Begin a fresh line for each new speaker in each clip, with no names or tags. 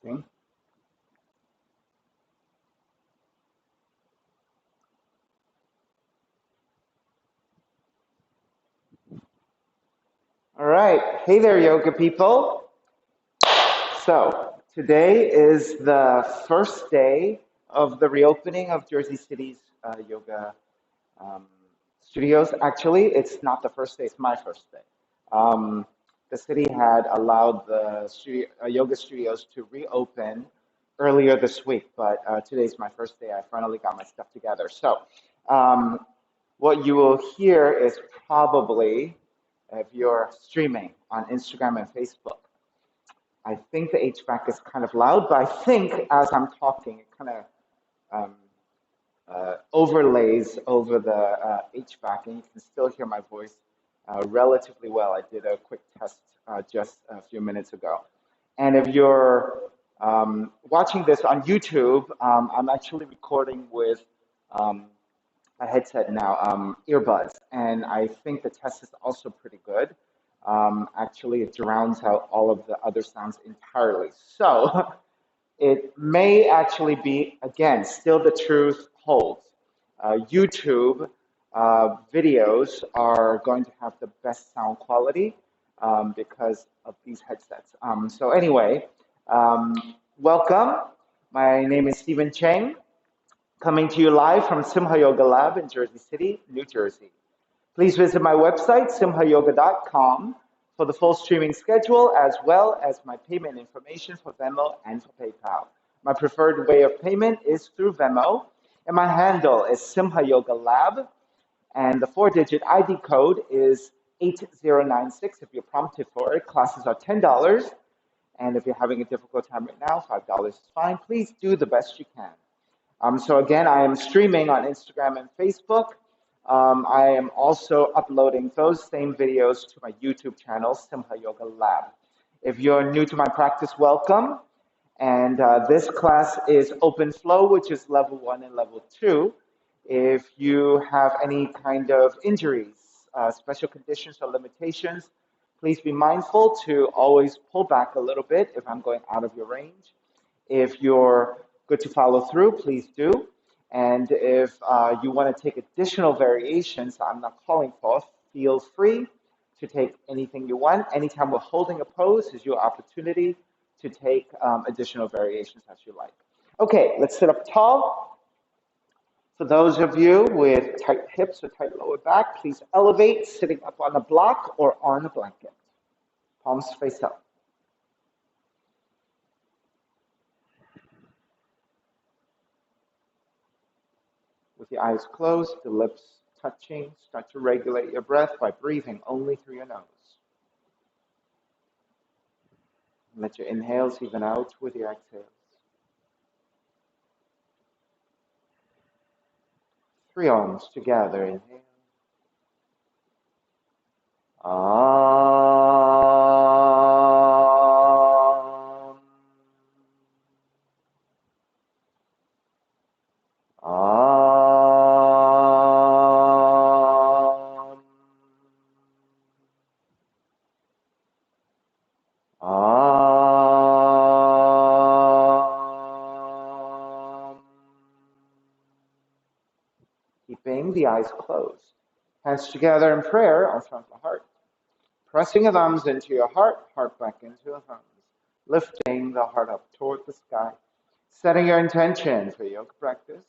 Okay. All right. Hey there, yoga people. So today is the first day of the reopening of Jersey City's yoga um, studios. Actually, it's not the first day, it's my first day. Um, the city had allowed the yoga studios to reopen earlier this week, but today's my first day. I finally got my stuff together. So, um, what you will hear is probably, if you're streaming on Instagram and Facebook, I think the HVAC is kind of loud, but I think as I'm talking, it kind of um, overlays over the HVAC, and you can still hear my voice relatively well. I did a quick test just a few minutes ago. And if you're watching this on YouTube, I'm actually recording with um, a headset now, earbuds, and I think the test is also pretty good. Actually, it drowns out all of the other sounds entirely. So it may actually be, again, still the truth holds. YouTube videos are going to have the best sound quality because of these headsets. So anyway, welcome. My name is Stephen Cheng, coming to you live from Simha Yoga Lab in Jersey City, New Jersey. Please visit my website, simhayoga.com, for the full streaming schedule, as well as my payment information for Venmo and for PayPal. My preferred way of payment is through Venmo, and my handle is Simha Yoga Lab, and the 4-digit ID code is 8096. If you're prompted for it, classes are $10, and if you're having a difficult time right now, $5 is fine. Please do the best you can. So again, I am streaming on Instagram and Facebook. I am also uploading those same videos to my YouTube channel, Simha Yoga Lab. If you're new to my practice, welcome. And this class is Open Flow, which is level 1 and level 2. If you have any kind of injuries, special conditions, or limitations, please be mindful to always pull back a little bit if I'm going out of your range. If you're good to follow through, please do. And if you want to take additional variations I'm not calling for, feel free to take anything you want. Anytime we're holding a pose is your opportunity to take additional variations as you like. Okay, let's sit up tall. For those of you with tight hips or tight lower back, please elevate, sitting up on a block or on a blanket. Palms face up. With your eyes closed, the lips touching, start to regulate your breath by breathing only through your nose. Let your inhales even out with your exhales. 3 arms together, inhale. Keeping the eyes closed. Hands together in prayer in front of the heart. Pressing your thumbs into your heart, heart back into the thumbs. Lifting the heart up toward the sky. Setting your intention for yoga practice.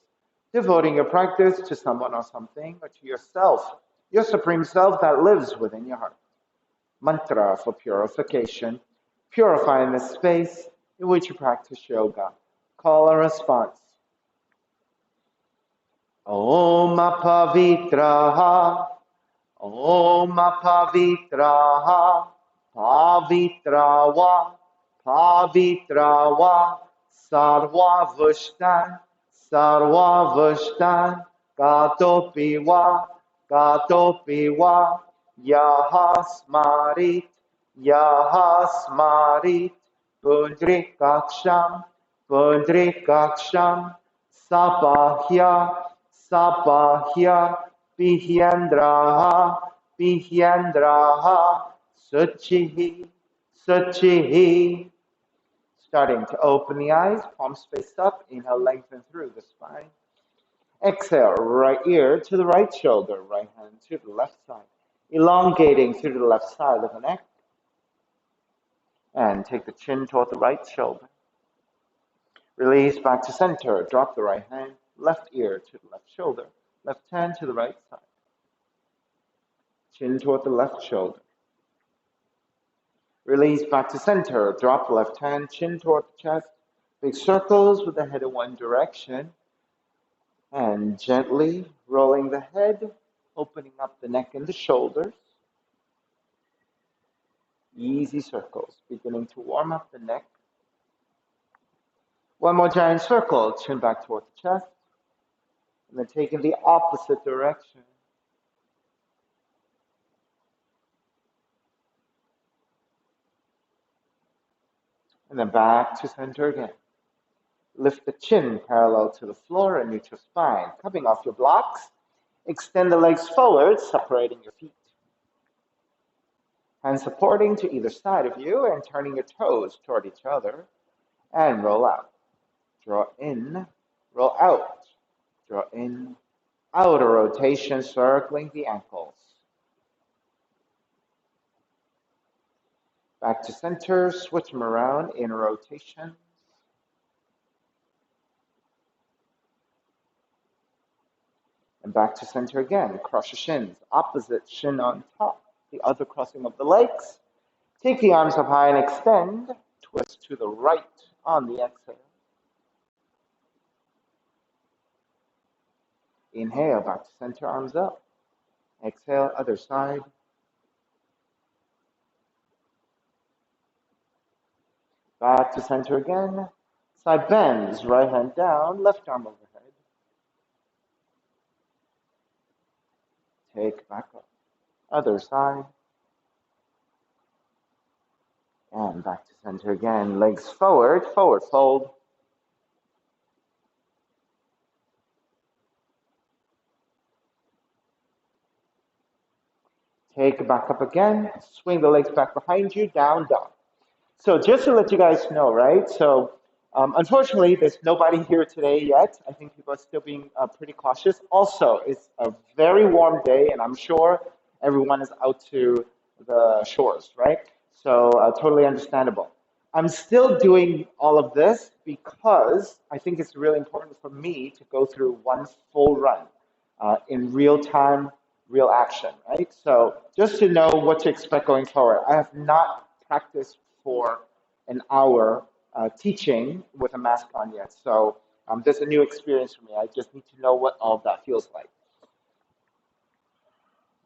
Devoting your practice to someone or something, or to yourself, your supreme self that lives within your heart. Mantra for purification. Purifying the space in which you practice yoga. Call and response. Om Pavitraha, Om Pavitraha, Pavitrawa, Pavitrawa, Sarva Vushtan, Sarva Vushtan, Gatopiwa, Gatopiwa, Yahasmarit, Yahasmarit, Pundrikaksham, Pundrikaksham, Sapahya, Sapahya, Bihyandraha, Bihyandraha, Suchihi, Suchihi. Starting to open the eyes, palms face up. Inhale, lengthen through the spine. Exhale, right ear to the right shoulder, right hand to the left side. Elongating through the left side of the neck. And take the chin toward the right shoulder. Release back to center. Drop the right hand, left ear to the left shoulder, left hand to the right side. Chin toward the left shoulder. Release back to center. Drop the left hand, chin toward the chest. Big circles with the head in one direction. And gently rolling the head, opening up the neck and the shoulders. Easy circles, beginning to warm up the neck. One more giant circle, chin back toward the chest. And then taking the opposite direction. And then back to center again. Lift the chin parallel to the floor and neutral spine. Coming off your blocks, extend the legs forward, separating your feet. Hands supporting to either side of you and turning your toes toward each other. And roll out. Draw in, roll out. Draw in, outer rotation, circling the ankles. Back to center, switch them around, inner rotation. And back to center again, cross your shins, opposite shin on top, the other crossing of the legs. Take the arms up high and extend, twist to the right on the exhale. Inhale, back to center, arms up. Exhale, other side. Back to center again. Side bends, right hand down, left arm overhead. Take back up. Other side. And back to center again. Legs forward, forward fold. Take it back up again. Swing the legs back behind you, down dog. So just to let you guys know, right? So unfortunately, there's nobody here today yet. I think people are still being pretty cautious. Also, it's a very warm day, and I'm sure everyone is out to the shores, right? So totally understandable. I'm still doing all of this because I think it's really important for me to go through one full run in real time, real action, right? So just to know what to expect going forward. I have not practiced for an hour teaching with a mask on yet. So this is a new experience for me. I just need to know what all of that feels like.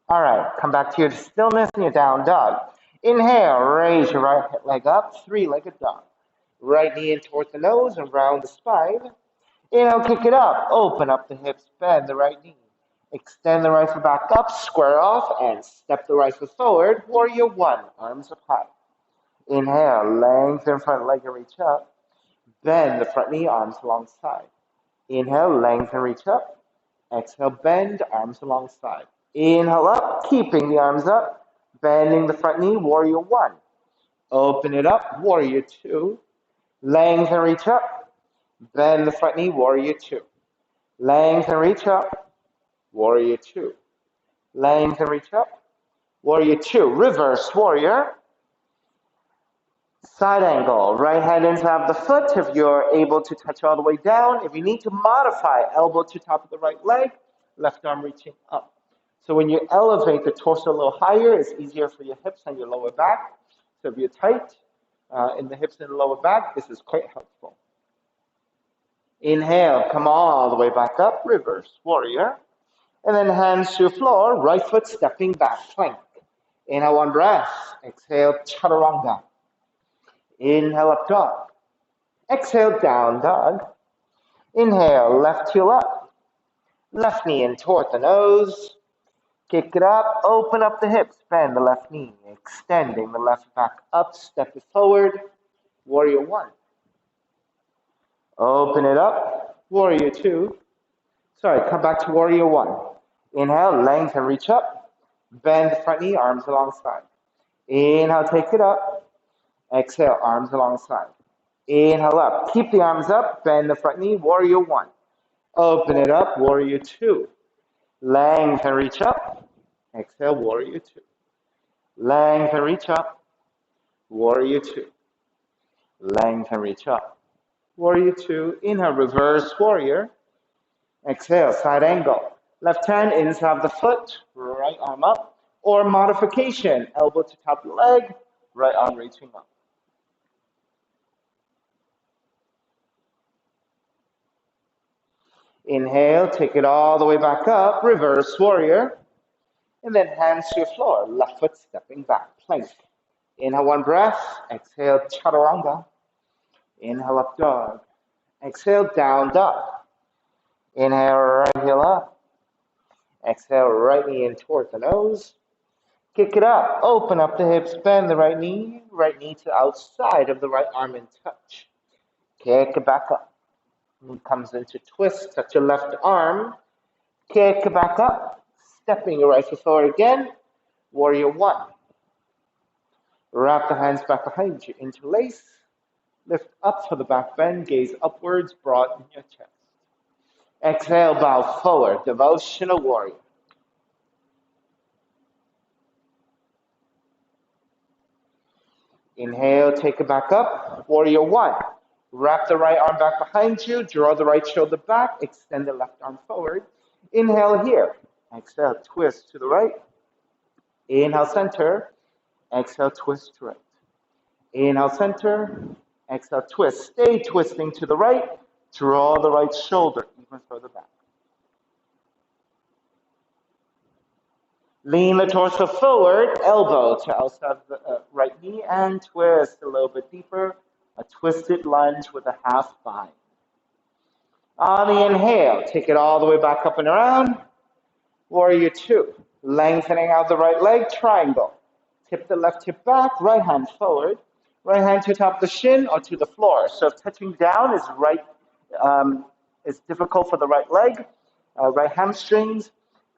All right, come back to your stillness and your down dog. Inhale, raise your right leg up, three-legged dog. Right knee in towards the nose and round the spine. Inhale, kick it up, open up the hips, bend the right knee. Extend the right foot back up, square off, and step the right foot forward. Warrior one, arms up high. Inhale, lengthen front leg and reach up. Bend the front knee, arms alongside. Inhale, lengthen, reach up. Exhale, bend, arms alongside. Inhale up, keeping the arms up. Bending the front knee, warrior one. Open it up, warrior two. Lengthen, reach up. Bend the front knee, warrior two. Lengthen, reach up, warrior two. Lengthen, reach up, warrior two. Reverse warrior. Side angle, right hand inside of the foot if you're able to touch all the way down. If you need to modify, elbow to top of the right leg, left arm reaching up. So when you elevate the torso a little higher, it's easier for your hips and your lower back. So if you're tight in the hips and the lower back, this is quite helpful. Inhale, come all the way back up, reverse warrior. And then hands to the floor, right foot stepping back, plank. Inhale, one breath. Exhale, chaturanga. Inhale, up dog. Exhale, down dog. Inhale, left heel up. Left knee in toward the nose. Kick it up, open up the hips, bend the left knee, extending the left back up, step it forward, warrior one. Open it up, warrior two. Sorry, come back to warrior one. Inhale, lengthen, reach up, bend the front knee, arms alongside. Inhale, take it up. Exhale, arms alongside. Inhale up. Keep the arms up. Bend the front knee. Warrior one. Open it up. Warrior two. Lengthen, reach up. Exhale, warrior two. Lengthen, reach up. Warrior two. Lengthen, reach up. Warrior two. Inhale, reverse warrior. Exhale, side angle. Left hand inside the foot, right arm up. Or modification, elbow to top leg, right arm reaching up. Inhale, take it all the way back up, reverse warrior. And then hands to your floor, left foot stepping back, plank. Inhale, one breath. Exhale, chaturanga. Inhale, up dog. Exhale, down dog. Inhale, right heel up. Exhale, right knee in towards the nose. Kick it up. Open up the hips, bend the right knee to outside of the right arm and touch. Kick it back up. Knee comes into twist, touch your left arm. Kick it back up. Stepping your right foot forward again. Warrior one. Wrap the hands back behind you. Interlace. Lift up for the back bend. Gaze upwards, broaden your chest. Exhale, bow forward. Devotional warrior. Inhale, take it back up. Warrior one. Wrap the right arm back behind you. Draw the right shoulder back. Extend the left arm forward. Inhale here. Exhale, twist to the right. Inhale, center. Exhale, twist to right. Inhale, center. Exhale, twist. Stay twisting to the right. Draw the right shoulder even further back. Lean the torso forward, elbow to outside the right knee, and twist a little bit deeper. A twisted lunge with a half bind. On the inhale, take it all the way back up and around. Warrior two. Lengthening out the right leg, triangle. Tip the left hip back, right hand forward. Right hand to top of the shin or to the floor. So if touching down is difficult for the right leg, right hamstrings,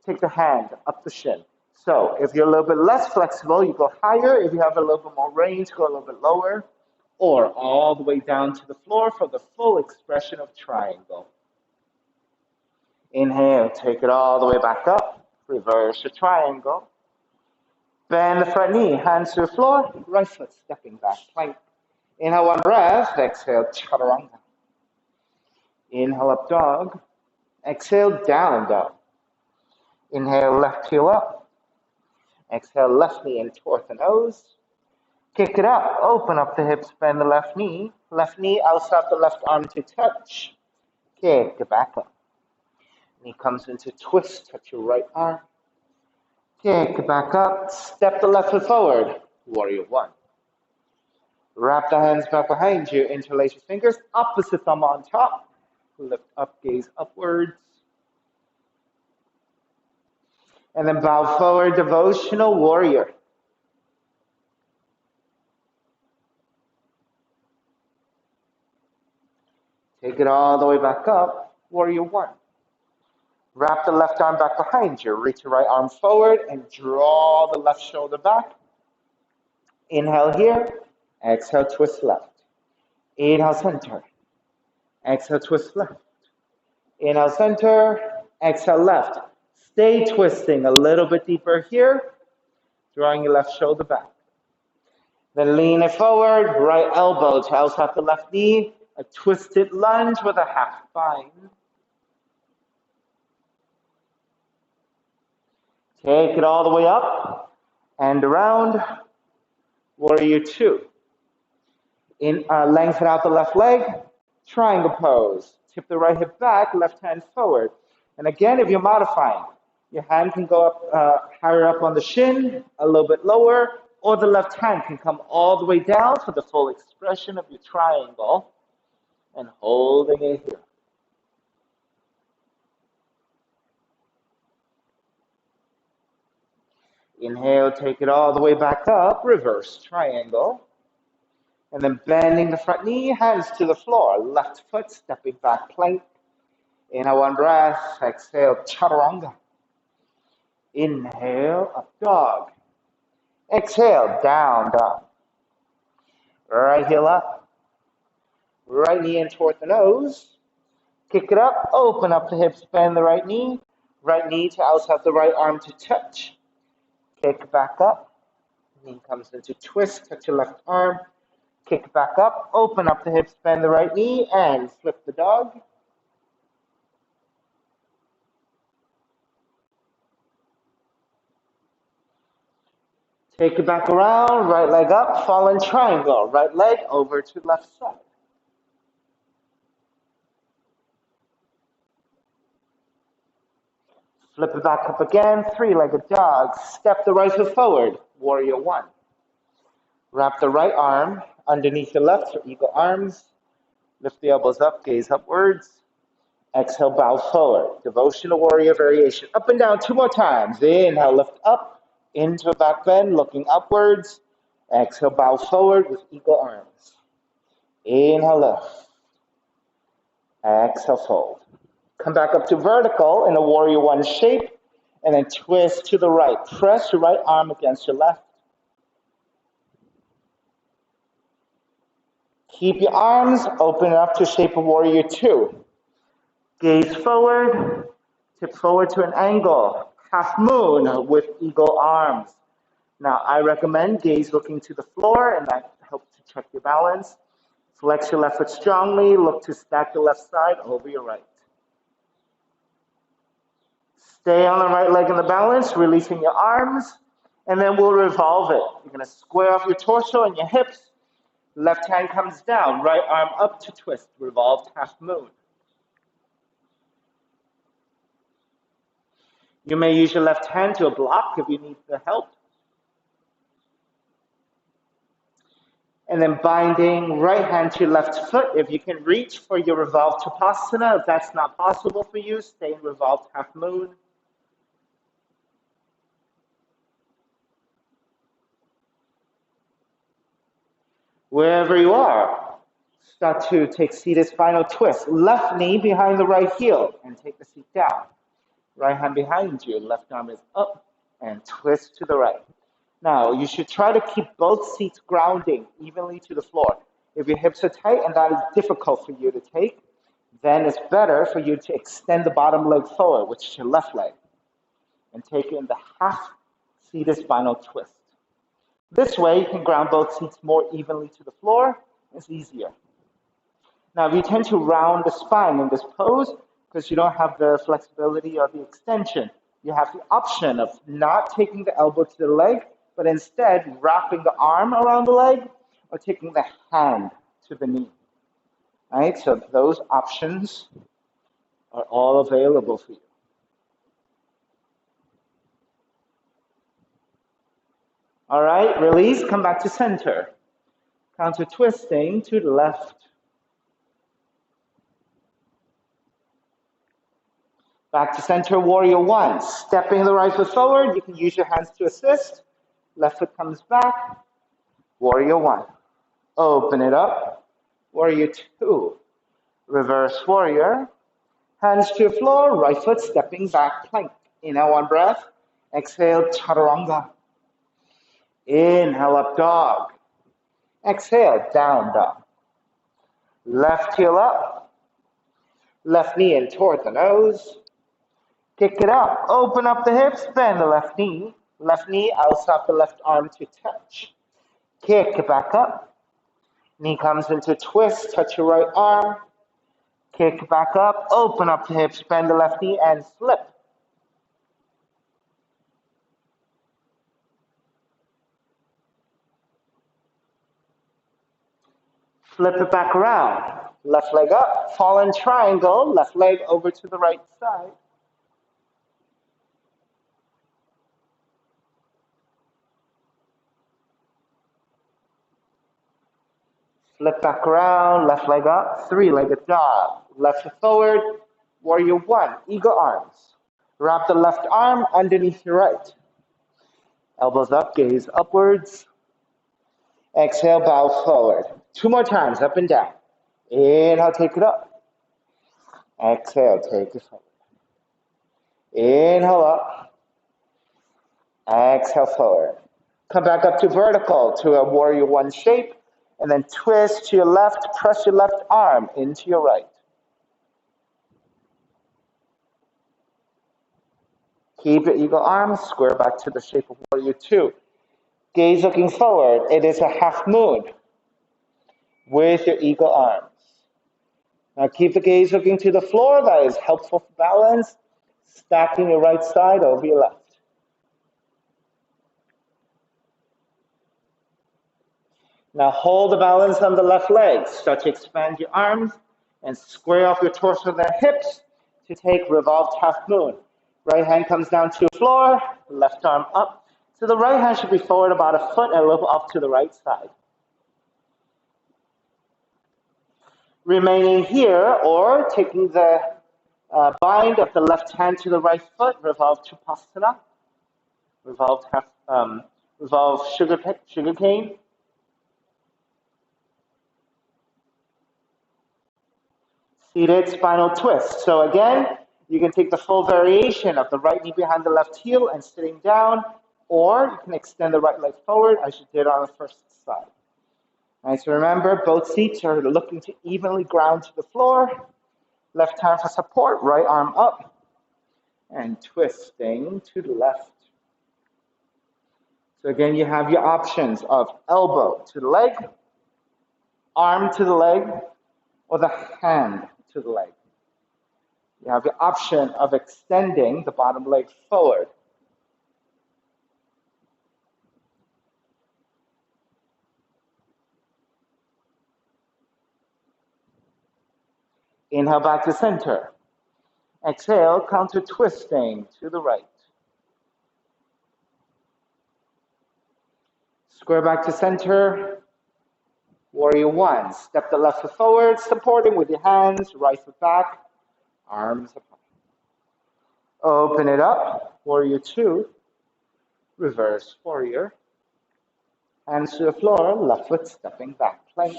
take the hand up the shin. So if you're a little bit less flexible, you go higher. If you have a little bit more range, go a little bit lower. Or all the way down to the floor for the full expression of triangle. Inhale, take it all the way back up. Reverse your triangle. Bend the front knee, hands to the floor, right foot stepping back, plank. Inhale, one breath. Exhale, chaturanga. Inhale, up dog. Exhale, down dog. Inhale, left heel up. Exhale, left knee in towards the nose. Kick it up. Open up the hips, bend the left knee. Left knee outside the left arm to touch. Kick it back up. Knee comes into twist, touch your right arm. Kick it back up. Step the left foot forward. Warrior one. Wrap the hands back behind you. Interlace your fingers. Opposite thumb on top. Lift up, gaze upwards. And then bow forward, devotional warrior. Take it all the way back up. Warrior one. Wrap the left arm back behind you. Reach your right arm forward and draw the left shoulder back. Inhale here. Exhale, twist left. Inhale, center. Exhale, twist left. Inhale, center. Exhale, left. Stay twisting a little bit deeper here. Drawing your left shoulder back. Then lean it forward. Right elbow to outside the left knee. A twisted lunge with a half bind. Take it all the way up and around. Warrior two. Lengthen out the left leg. Triangle pose. Tip the right hip back, left hand forward. And again, if you're modifying, your hand can go up higher up on the shin, a little bit lower, or the left hand can come all the way down for the full expression of your triangle. And holding it here. Inhale, take it all the way back up, reverse triangle. And then bending the front knee, hands to the floor, left foot stepping back, plank. Inhale, one breath. Exhale, chaturanga. Inhale, up dog. Exhale, down dog. Right heel up. Right knee in toward the nose. Kick it up, open up the hips, bend the right knee. Right knee to outside the right arm to touch. Kick back up. Knee comes into twist, touch your left arm. Kick back up, open up the hips, bend the right knee, and flip the dog. Take it back around, right leg up, fallen triangle. Right leg over to left side. Flip it back up again, three-legged dog. Step the right foot forward, warrior one. Wrap the right arm underneath your left for eagle arms. Lift the elbows up, gaze upwards. Exhale, bow forward. Devotional warrior variation. Up and down two more times. Inhale, lift up into a back bend, looking upwards. Exhale, bow forward with eagle arms. Inhale, lift. Exhale, fold. Come back up to vertical in a warrior one shape, and then twist to the right. Press your right arm against your left. Keep your arms open up to shape of warrior two. Gaze forward, tip forward to an angle. Half moon with eagle arms. Now, I recommend gaze looking to the floor, and that helps to check your balance. Flex your left foot strongly. Look to stack the left side over your right. Stay on the right leg in the balance, releasing your arms, and then we'll revolve it. You're going to square off your torso and your hips. Left hand comes down, right arm up to twist, revolved half moon. You may use your left hand to block if you need the help. And then binding right hand to your left foot. If you can reach for your revolved Tapasana, if that's not possible for you, stay in revolved half moon. Wherever you are, start to take seated spinal twist. Left knee behind the right heel and take the seat down. Right hand behind you, left arm is up and twist to the right. Now, you should try to keep both seats grounding evenly to the floor. If your hips are tight and that is difficult for you to take, then it's better for you to extend the bottom leg forward, which is your left leg, and take it in the half seated spinal twist. This way, you can ground both seats more evenly to the floor. It's easier. Now, if you tend to round the spine in this pose, because you don't have the flexibility or the extension, you have the option of not taking the elbow to the leg, but instead wrapping the arm around the leg or taking the hand to the knee. All right, so those options are all available for you. All right, release, come back to center. Counter twisting to the left. Back to center, warrior one. Stepping the right foot forward, you can use your hands to assist. Left foot comes back, warrior one. Open it up, warrior two. Reverse warrior. Hands to the floor, right foot stepping back, plank. Inhale, one breath. Exhale, chaturanga. Inhale, up dog. Exhale, down dog. Left heel up. Left knee in toward the nose. Kick it up. Open up the hips, bend the left knee. Left knee outside the left arm to touch. Kick it back up. Knee comes into twist, touch your right arm. Kick back up, open up the hips, bend the left knee, and flip. Flip it back around. Left leg up, fallen triangle, left leg over to the right side. Flip back around, left leg up, three-legged dog. Left foot forward, warrior one, eagle arms. Wrap the left arm underneath your right. Elbows up, gaze upwards. Exhale, bow forward. Two more times, up and down. Inhale, take it up. Exhale, take it forward. Inhale up. Exhale forward. Come back up to vertical to a warrior one shape. And then twist to your left, press your left arm into your right. Keep your eagle arm, square back to the shape of warrior two. Gaze looking forward. It is a half moon with your eagle arms. Now keep the gaze looking to the floor. That is helpful for balance. Stacking your right side over your left. Now hold the balance on the left leg. Start to expand your arms and square off your torso and the hips to take revolved half moon. Right hand comes down to the floor, left arm up. So the right hand should be forward about a foot and a little off to the right side. Remaining here, or taking the bind of the left hand to the right foot, revolve Chupasana, revolve sugar cane. Seated spinal twist. So again, you can take the full variation of the right knee behind the left heel and sitting down, or you can extend the right leg forward as you did on the first side. Nice. Remember, both seats are looking to evenly ground to the floor. Left hand for support, right arm up, and twisting to the left. So again, you have your options of elbow to the leg, arm to the leg, or the hand to the leg. You have the option of extending the bottom leg forward. Inhale back to center. Exhale, counter twisting to the right. Square back to center. Warrior one. Step the left foot forward, supporting with your hands, right foot back, arms apart. Open it up. Warrior two. Reverse warrior. Hands to the floor, left foot stepping back. Plank.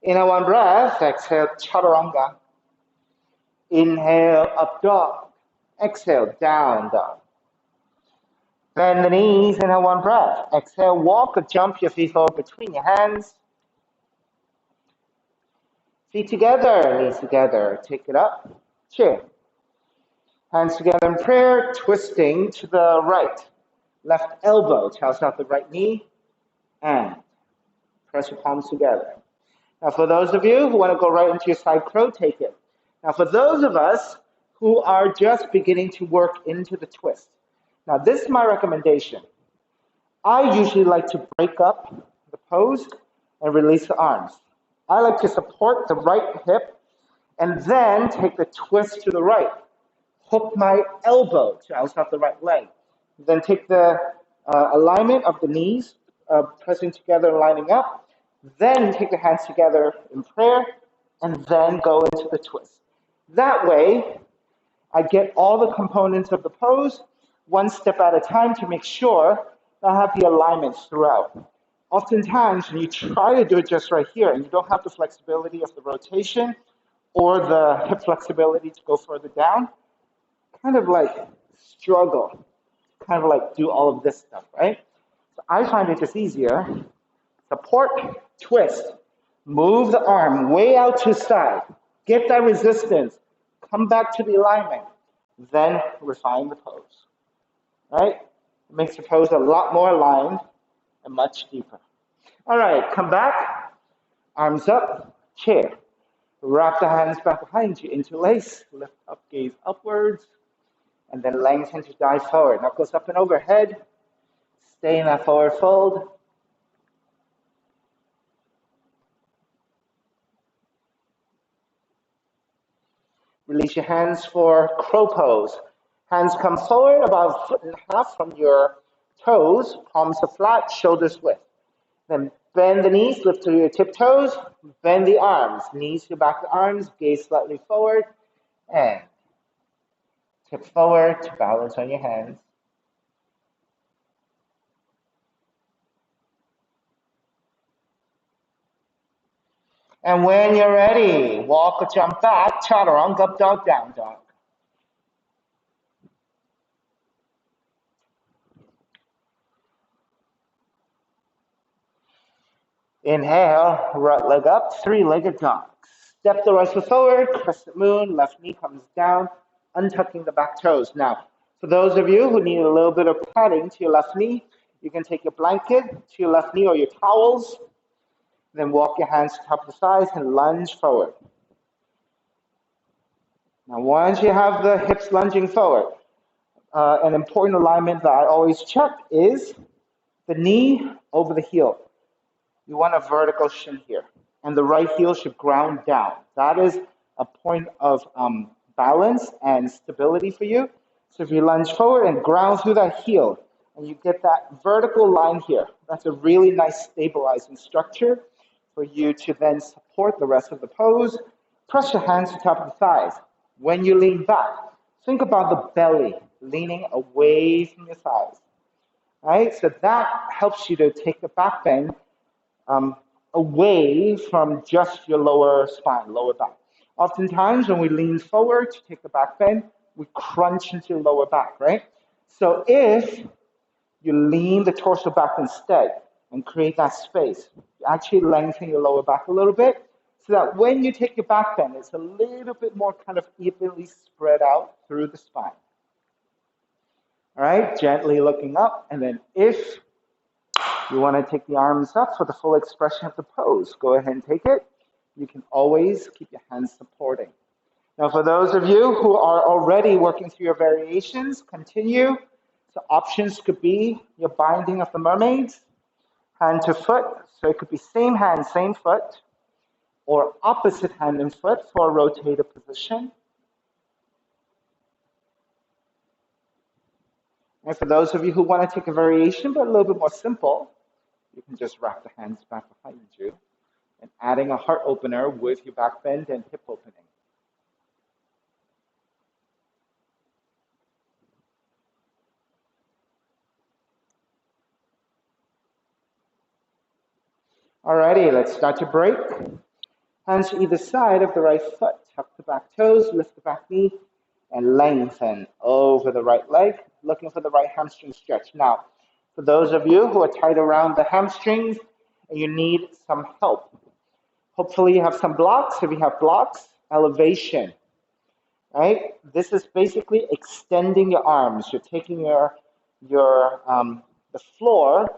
Inhale one breath. Exhale, chaturanga. Inhale, up dog. Exhale, down dog. Bend the knees, inhale one breath. Exhale, walk or jump your feet forward between your hands. Feet together, knees together. Take it up. Chair. Hands together in prayer, twisting to the right. Left elbow tells out the right knee, and press your palms together. Now, for those of you who want to go right into your side crow, take it. Now, for those of us who are just beginning to work into the twist, now this is my recommendation. I usually like to break up the pose and release the arms. I like to support the right hip and then take the twist to the right. Hook my elbow to outside the right leg. Then take the alignment of the knees, pressing together, lining up. Then take the hands together in prayer, and then go into the twist. That way, I get all the components of the pose, one step at a time to make sure that I have the alignments throughout. Oftentimes, when you try to do it just right here, and you don't have the flexibility of the rotation or the hip flexibility to go further down, kind of like struggle, kind of like do all of this stuff, right? So I find it just easier. Support, twist, move the arm way out to side, get that resistance, come back to the alignment, then refine the pose, right? It makes the pose a lot more aligned and much deeper. All right, come back, arms up, chair. Wrap the hands back behind you, interlace, lift up, gaze upwards, and then lengthen to dive forward. Knuckles up and overhead, stay in that forward fold. Release your hands for crow pose. Hands come forward about a foot and a half from your toes, palms are flat, shoulders width. Then bend the knees, lift to your tiptoes, bend the arms, knees to back the arms, gaze slightly forward, and tip forward to balance on your hands. And when you're ready, walk or jump back, chaturanga, up dog, down dog. Inhale, right leg up, three-legged dog. Step the right foot forward, crescent moon, left knee comes down, untucking the back toes. Now, for those of you who need a little bit of padding to your left knee, you can take your blanket to your left knee or your towels, then walk your hands to top of the thighs and lunge forward. Now, once you have the hips lunging forward, an important alignment that I always check is the knee over the heel. You want a vertical shin here, and the right heel should ground down. That is a point of balance and stability for you. So if you lunge forward and ground through that heel, and you get that vertical line here, that's a really nice stabilizing structure for you to then support the rest of the pose. Press your hands to the top of the thighs. When you lean back, think about the belly leaning away from your thighs. Right? So that helps you to take the back bend away from just your lower spine, lower back. Oftentimes, when we lean forward to take the back bend, we crunch into your lower back, right? So if you lean the torso back instead and create that space, you actually lengthen your lower back a little bit so that when you take your back bend, it's a little bit more kind of evenly spread out through the spine. All right, gently looking up, and then if you want to take the arms up for the full expression of the pose, go ahead and take it. You can always keep your hands supporting. Now, for those of you who are already working through your variations, continue. So options could be your binding of the mermaids, hand to foot. So it could be same hand, same foot, or opposite hand and foot for a rotated position. And for those of you who want to take a variation, but a little bit more simple, you can just wrap the hands back behind you and adding a heart opener with your back bend and hip opening. Alrighty, let's start to break. Hands to either side of the right foot. Tuck the back toes, lift the back knee, and lengthen over the right leg, looking for the right hamstring stretch. Now, for those of you who are tight around the hamstrings and you need some help, hopefully you have some blocks. If you have blocks, elevation, right? This is basically extending your arms. You're taking the floor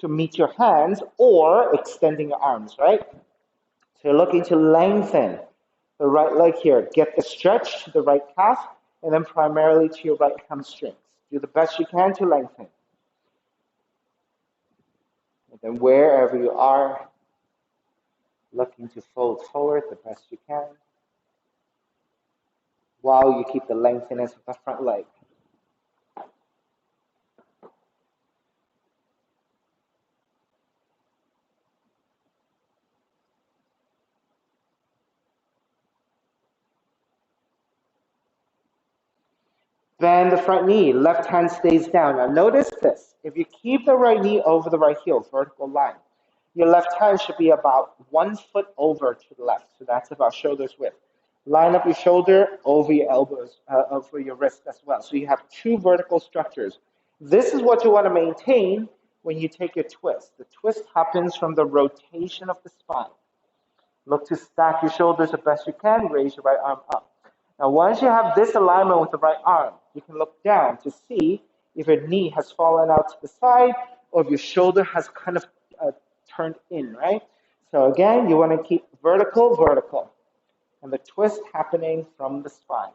to meet your hands or extending your arms, right? So you're looking to lengthen the right leg here. Get the stretch to the right calf and then primarily to your right hamstrings. Do the best you can to lengthen. And then wherever you are, looking to fold forward the best you can while you keep the lengthiness of the front leg. Bend the front knee, left hand stays down. Now notice this, if you keep the right knee over the right heel, vertical line, your left hand should be about 1 foot over to the left. So that's about shoulder's width. Line up your shoulder over your elbows, over your wrist as well. So you have two vertical structures. This is what you want to maintain when you take your twist. The twist happens from the rotation of the spine. Look to stack your shoulders the best you can, raise your right arm up. Now, once you have this alignment with the right arm, you can look down to see if your knee has fallen out to the side or if your shoulder has kind of turned in, right? So again, you want to keep vertical, vertical, and the twist happening from the spine.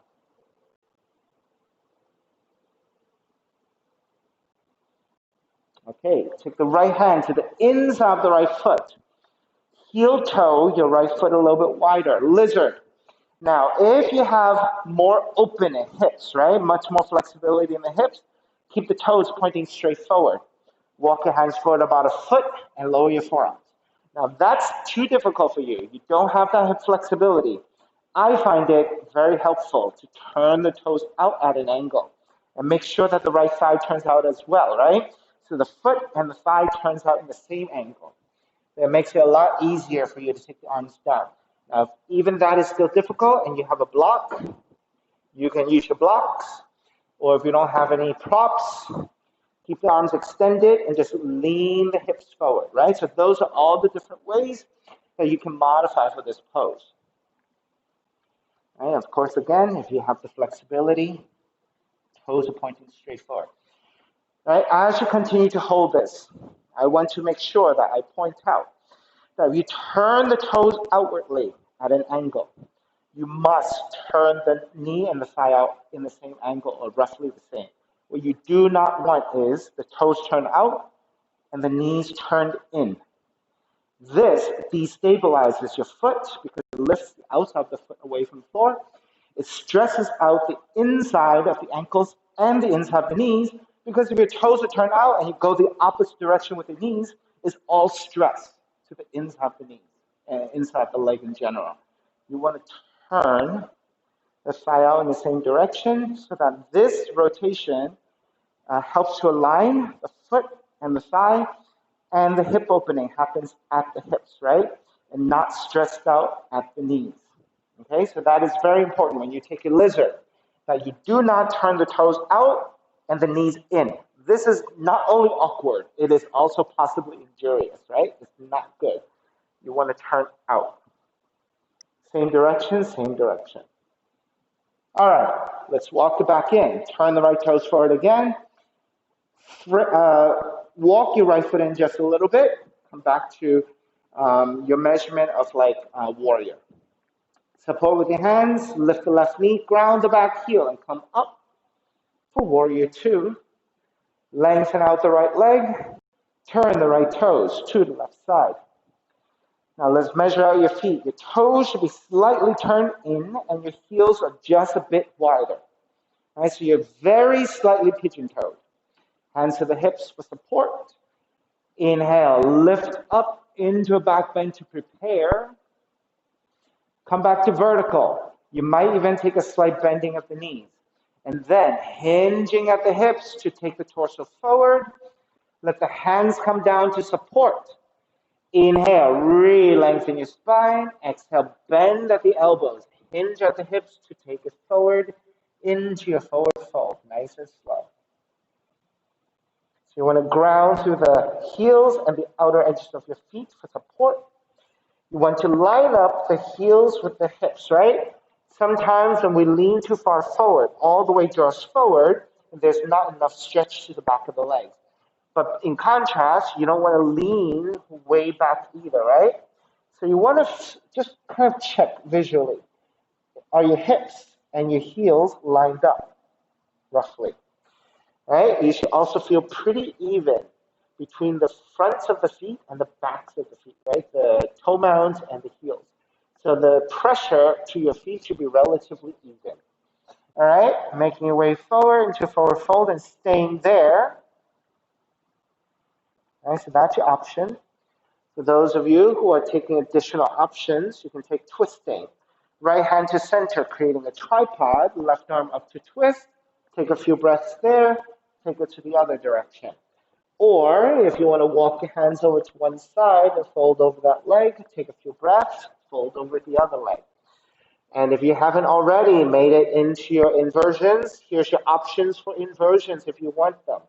Okay, take the right hand to the inside of the right foot. Heel toe your right foot a little bit wider, lizard. Now, if you have more open hips, right, much more flexibility in the hips, keep the toes pointing straight forward. Walk your hands forward about 1 foot and lower your forearms. Now, that's too difficult for you. You don't have that hip flexibility. I find it very helpful to turn the toes out at an angle and make sure that the right thigh turns out as well, right? So the foot and the thigh turns out in the same angle. It makes it a lot easier for you to take the arms down. Now, if even that is still difficult and you have a block, you can use your blocks. Or if you don't have any props, Keep the arms extended and just lean the hips forward, right? So those are all the different ways that you can modify for this pose. Right? Of course, again, if you have the flexibility, toes are pointing straight forward. Right? As you continue to hold this, I want to make sure that I point out that if you turn the toes outwardly at an angle, you must turn the knee and the thigh out in the same angle or roughly the same. What you do not want is the toes turned out and the knees turned in. This destabilizes your foot because it lifts the outside of the foot away from the floor. It stresses out the inside of the ankles and the inside of the knees because if your toes are turned out and you go the opposite direction with the knees, it's all stress to the inside of the knees and inside the leg in general. You want to turn the thigh out in the same direction so that this rotation helps to align the foot and the thigh, and the hip opening happens at the hips, right? And not stressed out at the knees. Okay, so that is very important when you take a lizard, that you do not turn the toes out and the knees in. This is not only awkward, it is also possibly injurious, right? It's not good. You want to turn out. Same direction, same direction. All right, let's walk it back in. Turn the right toes forward again. Walk your right foot in just a little bit. Come back to your measurement of like warrior. Support with your hands. Lift the left knee. Ground the back heel and come up for warrior two. Lengthen out the right leg. Turn the right toes to the left side. Now let's measure out your feet. Your toes should be slightly turned in and your heels are just a bit wider. All right, so you're very slightly pigeon-toed. Hands to the hips for support. Inhale, lift up into a back bend to prepare. Come back to vertical. You might even take a slight bending of the knees. And then hinging at the hips to take the torso forward. Let the hands come down to support. Inhale, re-lengthen your spine. Exhale, bend at the elbows. Hinge at the hips to take it forward into your forward fold. Nice and slow. So you want to ground through the heels and the outer edges of your feet for support. You want to line up the heels with the hips, right? Sometimes when we lean too far forward, all the way draws forward, and there's not enough stretch to the back of the legs. But in contrast, you don't want to lean way back either, right? So you want to just kind of check visually. Are your hips and your heels lined up, roughly? Right? You should also feel pretty even between the fronts of the feet and the backs of the feet, right? The toe mounds and the heels. So the pressure to your feet should be relatively even. All right? Making your way forward into forward fold and staying there. All right, so that's your option. For those of you who are taking additional options, you can take twisting. Right hand to center, creating a tripod, left arm up to twist. Take a few breaths there. Take it to the other direction. Or if you want to walk your hands over to one side and fold over that leg, take a few breaths, fold over the other leg. And if you haven't already made it into your inversions, here's your options for inversions if you want them.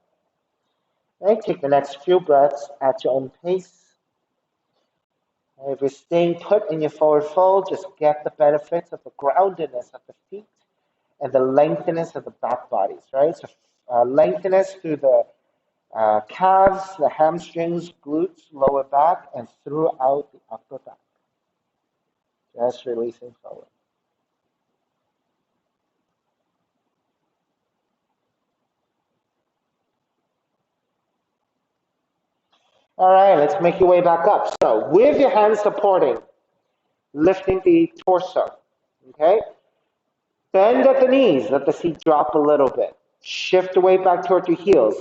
Okay, take the next few breaths at your own pace. And if you're staying put in your forward fold, just get the benefits of the groundedness of the feet and the lengthiness of the back bodies, right? So lengthiness through the calves, the hamstrings, glutes, lower back, and throughout the upper back. Just releasing forward. All right, let's make your way back up. So with your hands supporting, lifting the torso, okay? Bend at the knees, let the feet drop a little bit. Shift the weight back toward your heels.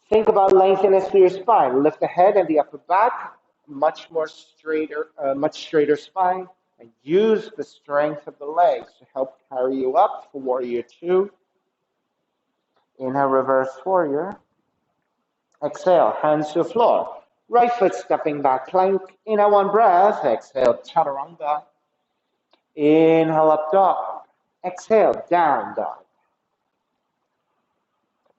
Think about lengthiness through your spine. Lift the head and the upper back, much straighter spine, and use the strength of the legs to help carry you up for warrior two. Inhale, reverse warrior. Exhale, hands to the floor. Right foot stepping back, plank. Inhale, one breath. Exhale, chaturanga. Inhale, up dog. Exhale, down dog.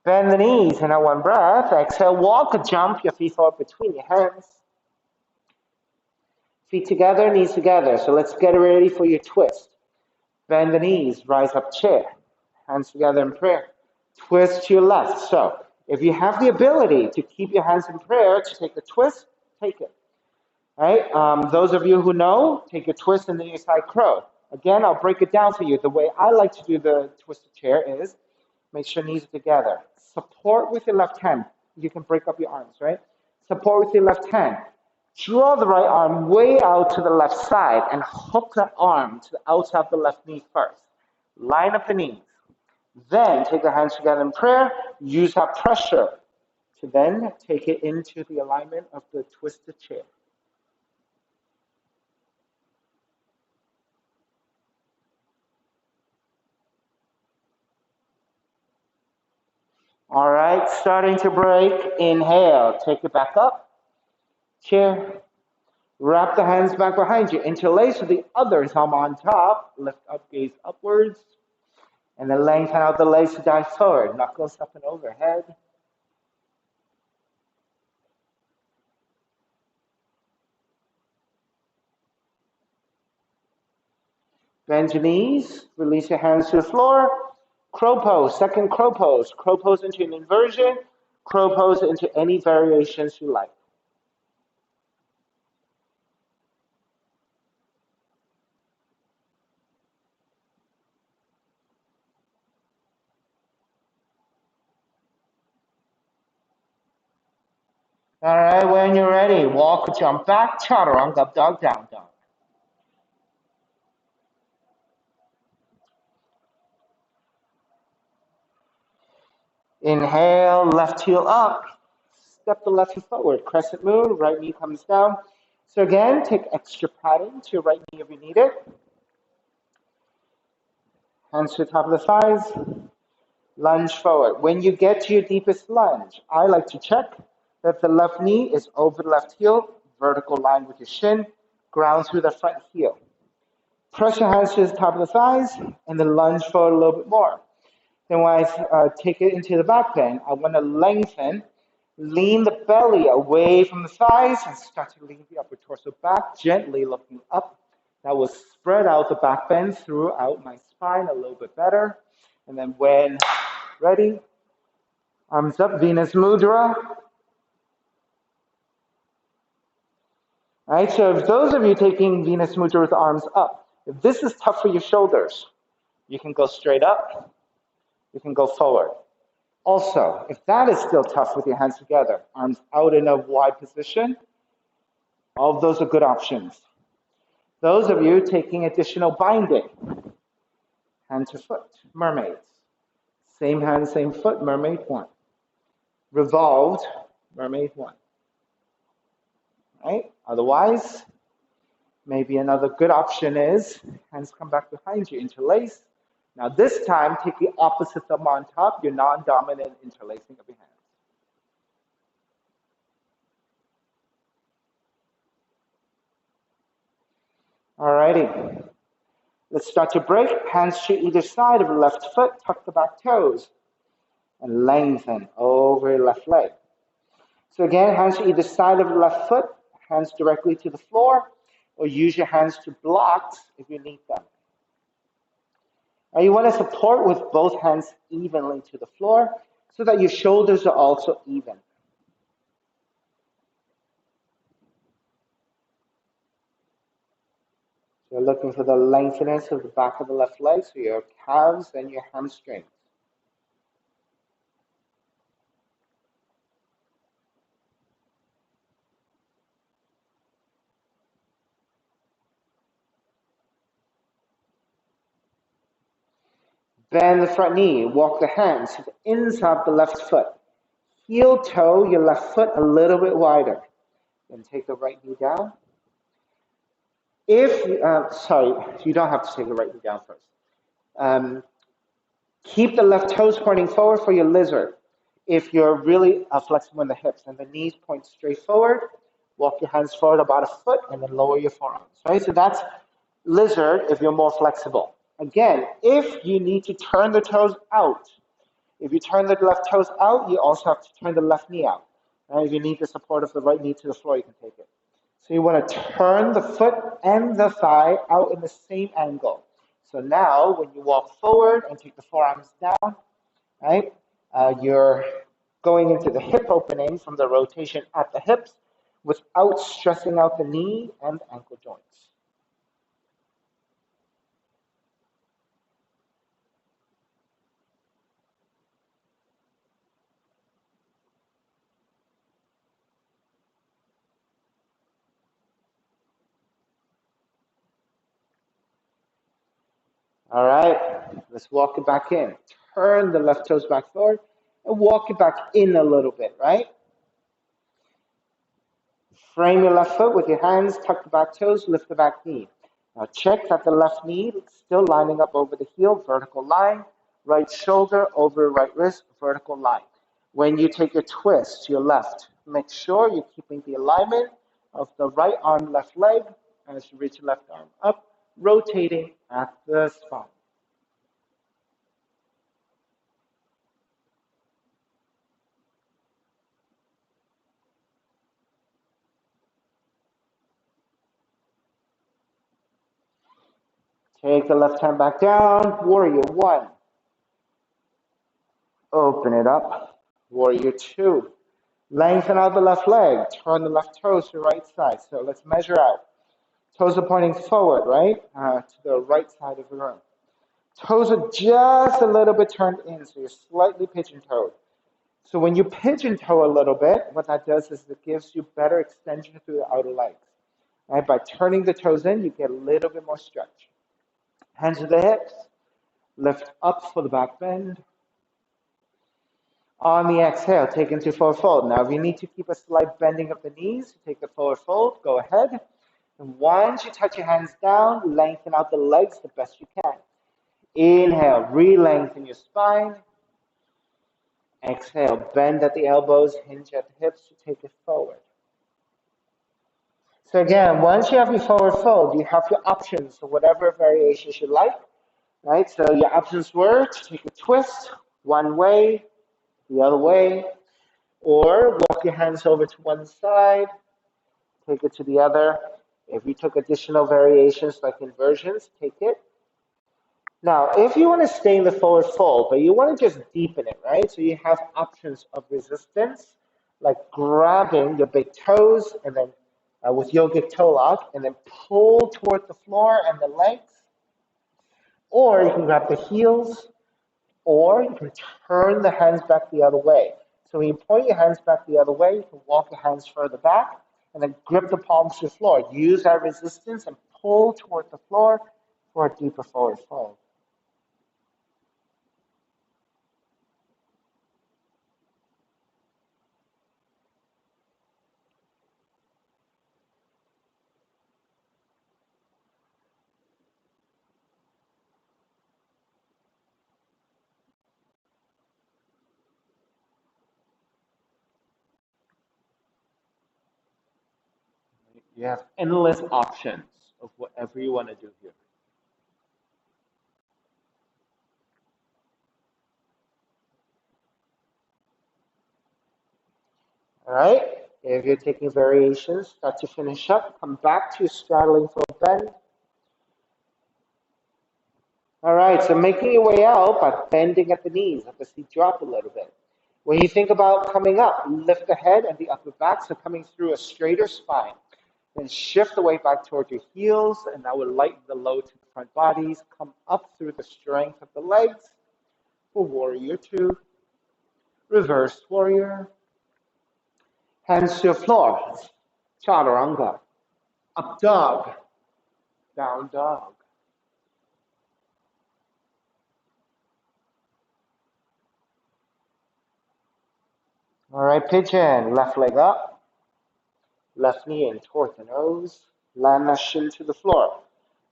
Bend the knees and on one breath. Exhale, walk or jump your feet forward between your hands. Feet together, knees together. So let's get ready for your twist. Bend the knees, rise up chair. Hands together in prayer. Twist to your left. So if you have the ability to keep your hands in prayer to take the twist, take it. All right? Those of you who know, take your twist and then your side crow. Again, I'll break it down for you. The way I like to do the twisted chair is make sure knees are together. Support with your left hand. You can break up your arms, right? Support with your left hand. Draw the right arm way out to the left side and hook that arm to the outside of the left knee first. Line up the knees. Then take the hands together in prayer. Use that pressure to then take it into the alignment of the twisted chair. All right, starting to break. Inhale, take it back up. Chair. Wrap the hands back behind you. Interlace with the other thumb on top. Lift up, gaze upwards. And then lengthen out the legs to dive forward. Knuckles up and overhead. Bend your knees. Release your hands to the floor. Crow pose, second crow pose. Crow pose into an inversion. Crow pose into any variations you like. All right, when you're ready, walk, jump back, chaturanga, up dog, down dog. Inhale, left heel up. Step the left foot forward. Crescent moon, right knee comes down. So again, take extra padding to your right knee if you need it. Hands to the top of the thighs. Lunge forward. When you get to your deepest lunge, I like to check that the left knee is over the left heel, vertical line with your shin, ground through the front heel. Press your hands to the top of the thighs, and then lunge forward a little bit more. Then when I take it into the back bend, I want to lengthen, lean the belly away from the thighs, and start to lean the upper torso back, gently looking up. That will spread out the back bend throughout my spine a little bit better. And then when ready, arms up, Venus Mudra. All right, so if those of you taking Venus Mudra with arms up, if this is tough for your shoulders, you can go straight up, you can go forward. Also, if that is still tough with your hands together, arms out in a wide position, all of those are good options. Those of you taking additional binding, hand to foot, mermaids. Same hand, same foot, mermaid one. Revolved, mermaid one. Right? Otherwise, maybe another good option is hands come back behind you, interlace. Now this time, take the opposite thumb on top, your non-dominant interlacing of your hands. Alrighty. Let's start to break. Hands to either side of the left foot, tuck the back toes, and lengthen over your left leg. So again, hands to either side of the left foot, hands directly to the floor, or use your hands to blocks if you need them. Now you want to support with both hands evenly to the floor so that your shoulders are also even. So you're looking for the lengthiness of the back of the left leg, so your calves and your hamstrings. Bend the front knee, walk the hands to the inside of the left foot. Heel toe your left foot a little bit wider. Then take the right knee down. Sorry, you don't have to take the right knee down first. Keep the left toes pointing forward for your lizard. If you're really flexible in the hips and the knees point straight forward, walk your hands forward about a foot and then lower your forearms. Right? So that's lizard if you're more flexible. Again, if you need to turn the toes out, If you turn the left toes out, you also have to turn the left knee out. Right? If you need the support of the right knee to the floor, you can take it. So you want to turn the foot and the thigh out in the same angle. So now when you walk forward and take the forearms down, right, you're going into the hip opening from the rotation at the hips without stressing out the knee and ankle joints. All right, let's walk it back in. Turn the left toes back forward and walk it back in a little bit, right? Frame your left foot with your hands, tuck the back toes, lift the back knee. Now check that the left knee is still lining up over the heel, vertical line, right shoulder over right wrist, vertical line. When you take your twist to your left, make sure you're keeping the alignment of the right arm, left leg as you reach your left arm up, rotating at the spine. Take the left hand back down, warrior one. Open it up, warrior two. Lengthen out the left leg, turn the left toes to the right side. So let's measure out. Toes are pointing forward, right? To the right side of the room. Toes are just a little bit turned in, so you're slightly pigeon-toed. So when you pigeon-toe a little bit, what that does is it gives you better extension through the outer legs. Right? By turning the toes in, you get a little bit more stretch. Hands to the hips, lift up for the back bend. On the exhale, take into forward fold. Now, if you need to keep a slight bending of the knees, take the forward fold, go ahead. And once you touch your hands down, lengthen out the legs the best you can. Inhale, re-lengthen your spine. Exhale, bend at the elbows, hinge at the hips to take it forward. So again, once you have your forward fold, you have your options for whatever variations you like, right? So your options were to take a twist one way, the other way, or walk your hands over to one side, take it to the other. If you took additional variations like inversions, take it. Now, if you want to stay in the forward fold, but you want to just deepen it, right? So you have options of resistance, like grabbing your big toes and then with yogic toe lock, and then pull toward the floor and the legs. Or you can grab the heels, or you can turn the hands back the other way. So when you point your hands back the other way, you can walk your hands further back and then grip the palms to the floor. Use that resistance and pull toward the floor for a deeper forward fold. You have endless options of whatever you want to do here. All right. If you're taking variations, start to finish up. Come back to straddling for a bend. All right. So making your way out by bending at the knees. Let the seat drop a little bit. When you think about coming up, lift the head and the upper back, so coming through a straighter spine. Then shift the weight back toward your heels, and that will lighten the load to the front bodies. Come up through the strength of the legs for warrior two. Reverse warrior. Hands to the floor. Chaturanga. Up dog. Down dog. All right, pigeon. Left leg up. Left knee in toward the nose. Land that shin to the floor.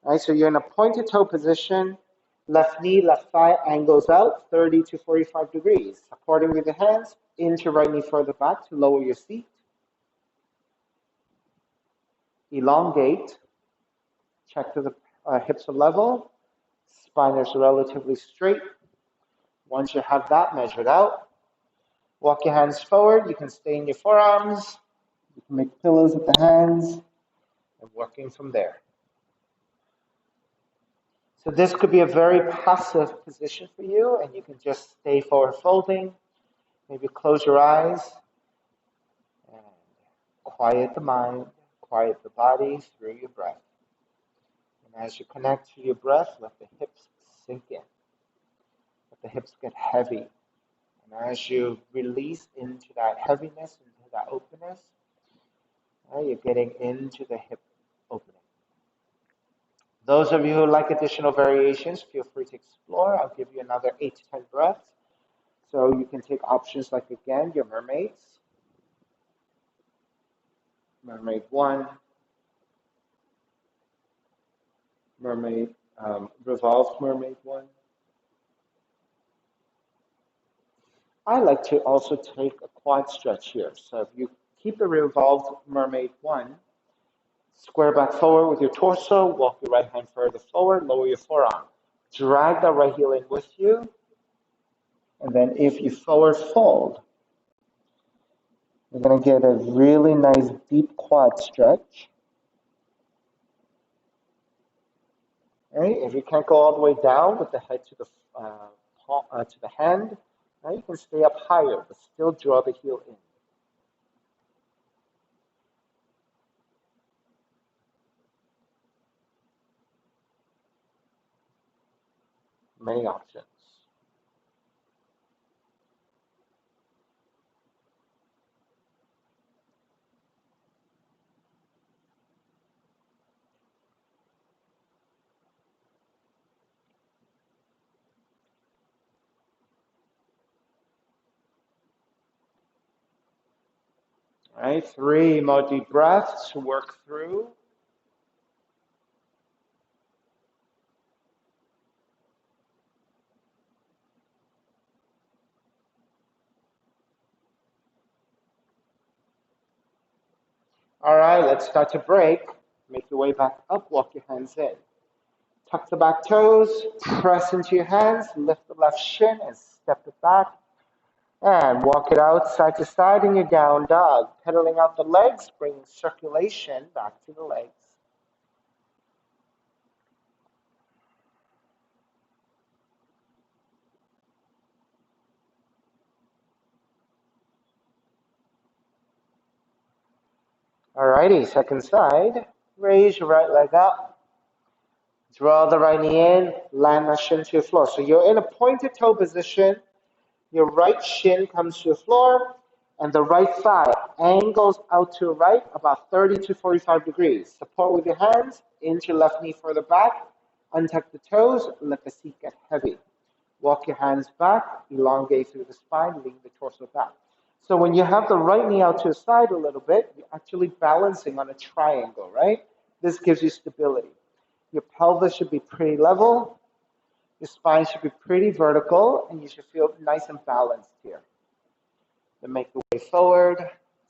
All right, so you're in a pointed toe position. Left knee, left thigh angles out 30 to 45 degrees. Supporting with the hands, inch your right knee further back to lower your seat. Elongate. Check to the hips are level. Spine is relatively straight. Once you have that measured out, walk your hands forward. You can stay in your forearms. You can make pillows with the hands and working from there. So this could be a very passive position for you, and you can just stay forward folding. Maybe close your eyes and quiet the mind, quiet the body through your breath. And as you connect to your breath, let the hips sink in. Let the hips get heavy. And as you release into that heaviness, into that openness, you're getting into the hip opening. Those of you who like additional variations, feel free to explore. I'll give you another 8 to 10 breaths. So you can take options like, again, your mermaids. Mermaid 1. Revolved mermaid 1. I like to also take a quad stretch here. So if you keep the revolved mermaid 1, square back forward with your torso, walk your right hand further forward, lower your forearm. Drag that right heel in with you. And then if you forward fold, you're going to get a really nice deep quad stretch. Right? If you can't go all the way down with the head to the hand, you can stay up higher, but still draw the heel in. Many options. All right, 3 more deep breaths to work through. All right, let's start to break. Make your way back up, walk your hands in. Tuck the back toes, press into your hands, lift the left shin and step it back. And walk it out side to side in your down dog. Pedaling out the legs, bringing circulation back to the legs. Alrighty, second side. Raise your right leg up. Draw the right knee in, land that shin to your floor. So you're in a pointed toe position. Your right shin comes to the floor, and the right thigh angles out to the right about 30 to 45 degrees. Support with your hands, into your left knee further back. Untuck the toes, let the seat get heavy. Walk your hands back, elongate through the spine, lean the torso back. So when you have the right knee out to the side a little bit, you're actually balancing on a triangle, right? This gives you stability. Your pelvis should be pretty level. Your spine should be pretty vertical, and you should feel nice and balanced here. Then make your way forward,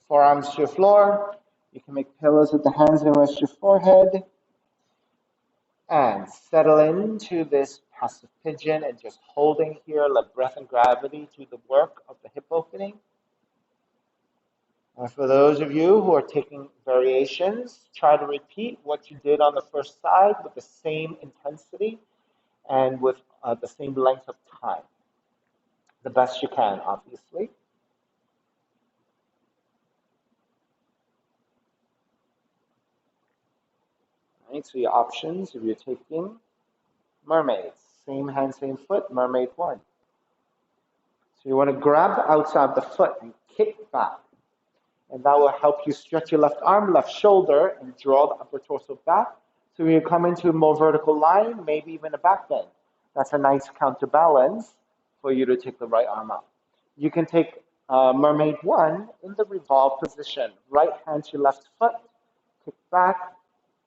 forearms to your floor. You can make pillows with the hands and rest your forehead. And settle into this passive pigeon and just holding here, let breath and gravity do the work of the hip opening. And for those of you who are taking variations, try to repeat what you did on the first side with the same intensity and with the same length of time. The best you can, obviously. All right, so your options, if you're taking mermaids, same hand, same foot, mermaid 1. So you want to grab outside the foot and kick back. And that will help you stretch your left arm, left shoulder, and draw the upper torso back. So when you come into a more vertical line, maybe even a back bend. That's a nice counterbalance for you to take the right arm up. You can take mermaid 1 in the revolve position. Right hand to left foot, kick back,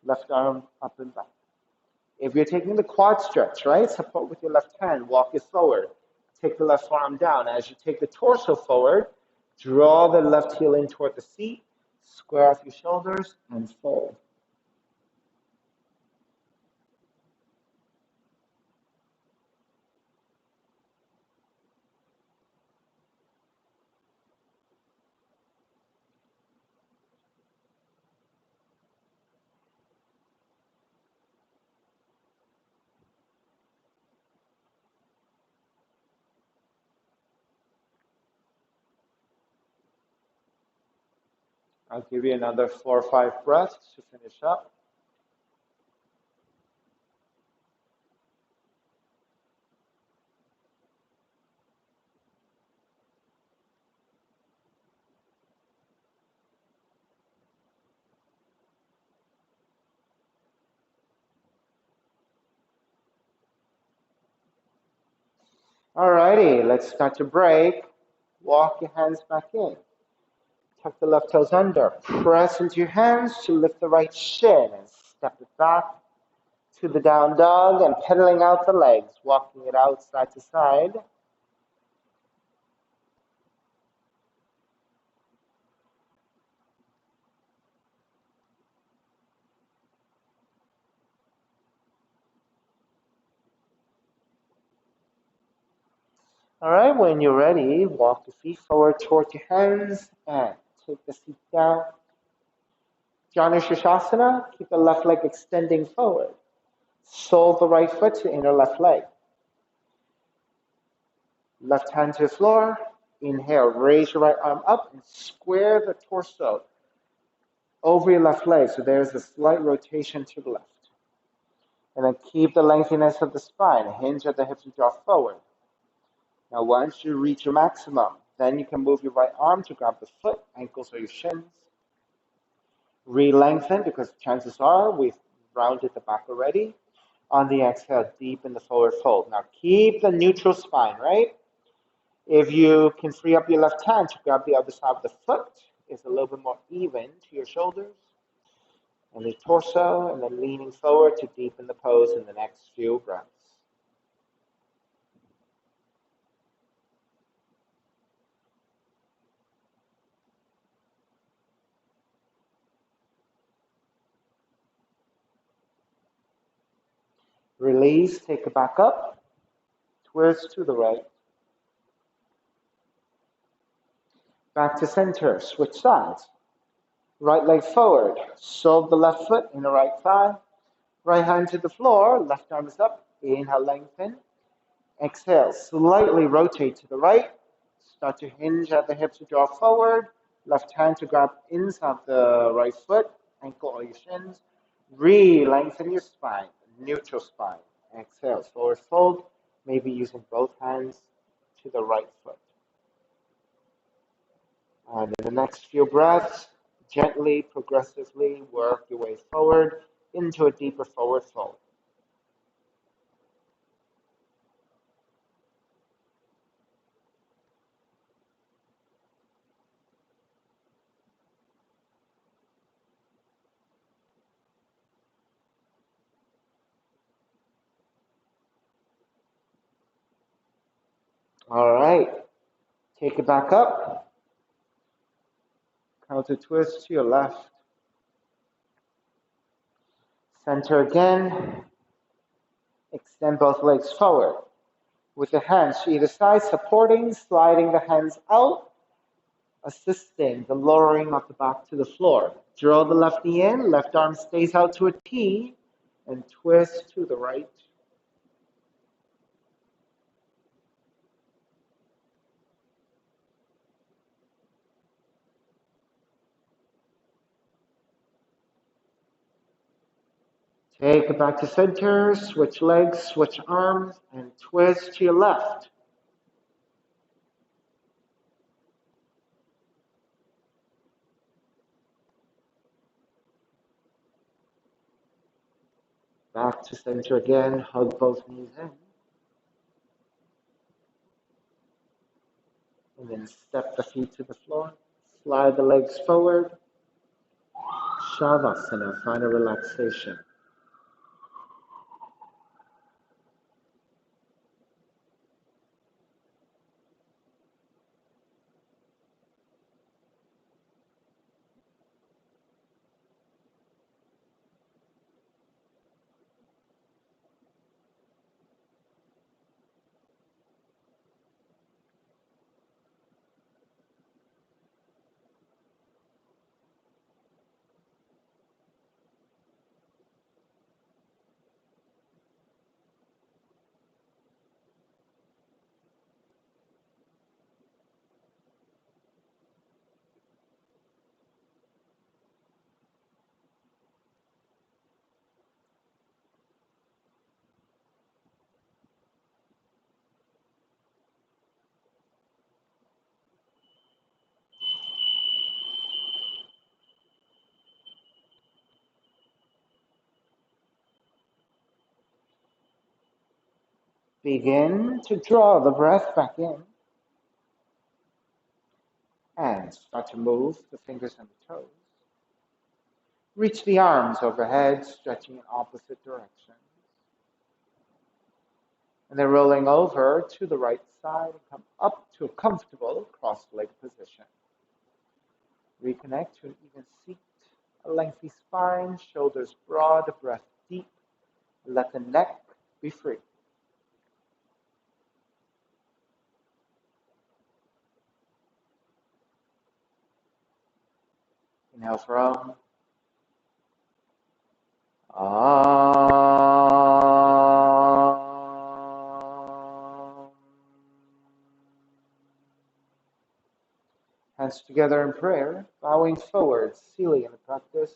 left arm up and back. If you're taking the quad stretch, right, support with your left hand, walk it forward. Take the left arm down. As you take the torso forward, draw the left heel in toward the seat, square off your shoulders, and fold. I'll give you another 4 or 5 breaths to finish up. Alrighty, let's start to break. Walk your hands back in. Tuck the left toes under. Press into your hands to lift the right shin and step it back to the down dog and pedaling out the legs, walking it out side to side. All right, when you're ready, walk the feet forward towards your hands and take the feet down. Janu Shasana, keep the left leg extending forward. Sole the right foot to inner left leg. Left hand to the floor. Inhale, raise your right arm up and square the torso over your left leg. So there's a slight rotation to the left. And then keep the lengthiness of the spine. Hinge at the hips and draw forward. Now once you reach your maximum, then you can move your right arm to grab the foot, ankles, or your shins. Re-lengthen because chances are we've rounded the back already. On the exhale, deepen the forward fold. Now keep the neutral spine, right? If you can free up your left hand to grab the other side of the foot, it's a little bit more even to your shoulders and the torso, and then leaning forward to deepen the pose in the next few breaths. Release, take it back up, twist to the right. Back to center, switch sides. Right leg forward, sole the left foot in the right thigh. Right hand to the floor, left arm is up. Inhale, lengthen. Exhale, slightly rotate to the right. Start to hinge at the hips to draw forward. Left hand to grab inside the right foot, ankle or your shins. Re-lengthen your spine, neutral spine. Exhale, forward fold, maybe using both hands to the right foot. And in the next few breaths, gently, progressively work your way forward into a deeper forward fold. All right, take it back up. Counter twist to your left. Center again. Extend both legs forward. With the hands to either side, supporting, sliding the hands out, assisting the lowering of the back to the floor. Draw the left knee in, left arm stays out to a T, and twist to the right. Take it back to center, switch legs, switch arms, and twist to your left. Back to center again, hug both knees in. And then step the feet to the floor, slide the legs forward. Shavasana, final relaxation. Begin to draw the breath back in and start to move the fingers and the toes. Reach the arms overhead, stretching in opposite directions. And then rolling over to the right side and come up to a comfortable cross-leg position. Reconnect to an even seat, a lengthy spine, shoulders broad, breath deep. Let the neck be free. Inhale from. Hands together in prayer, bowing forward, sealing in the practice.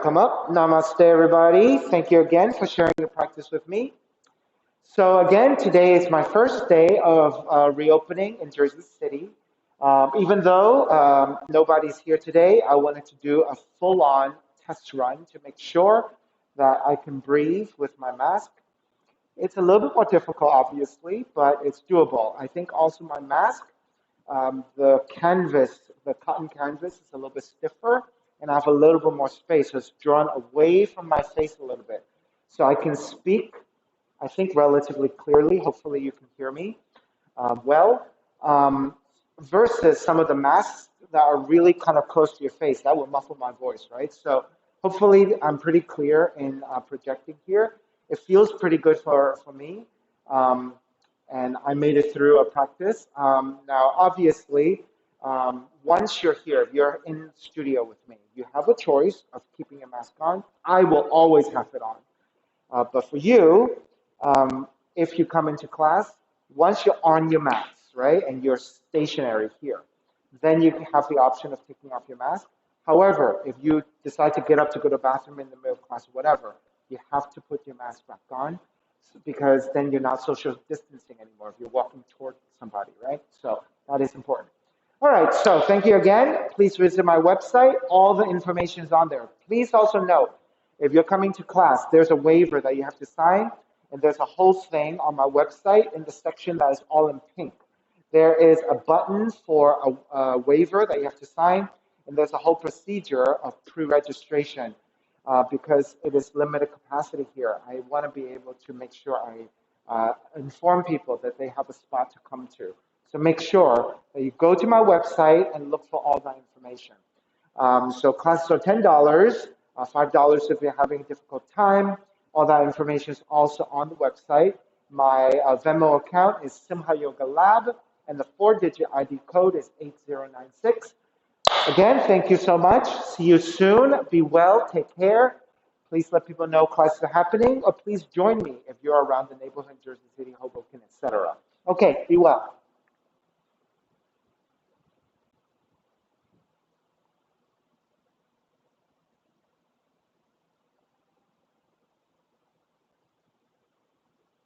Come up. Namaste, everybody. Thank you again for sharing your practice with me. So again, today is my first day of reopening in Jersey City. Even though nobody's here today, I wanted to do a full-on test run to make sure that I can breathe with my mask. It's a little bit more difficult, obviously, but it's doable. I think also my mask, the cotton canvas is a little bit stiffer, and I have a little bit more space, so it's drawn away from my face a little bit. So I can speak, I think, relatively clearly. Hopefully you can hear me well. Versus some of the masks that are really kind of close to your face, that will muffle my voice, right? So hopefully I'm pretty clear in projecting here. It feels pretty good for me. And I made it through a practice. Now, obviously, once you're here, if you're in studio with me, you have a choice of keeping your mask on. I will always have it on. But for you, if you come into class, once you're on your mats, right, and you're stationary here, then you have the option of taking off your mask. However, if you decide to get up to go to the bathroom in the middle of class or whatever, you have to put your mask back on because then you're not social distancing anymore if you're walking toward somebody, right? So that is important. All right, so thank you again. Please visit my website. All the information is on there. Please also note, if you're coming to class, there's a waiver that you have to sign, and there's a whole thing on my website in the section that is all in pink. There is a button for a waiver that you have to sign, and there's a whole procedure of pre-registration because it is limited capacity here. I want to be able to make sure I inform people that they have a spot to come to. So make sure that you go to my website and look for all that information. So classes are $10, $5 if you're having a difficult time. All that information is also on the website. My Venmo account is Simha Yoga Lab, and the 4-digit ID code is 8096. Again, thank you so much. See you soon. Be well. Take care. Please let people know classes are happening, or please join me if you're around the neighborhood, Jersey City, Hoboken, etc. Okay, be well.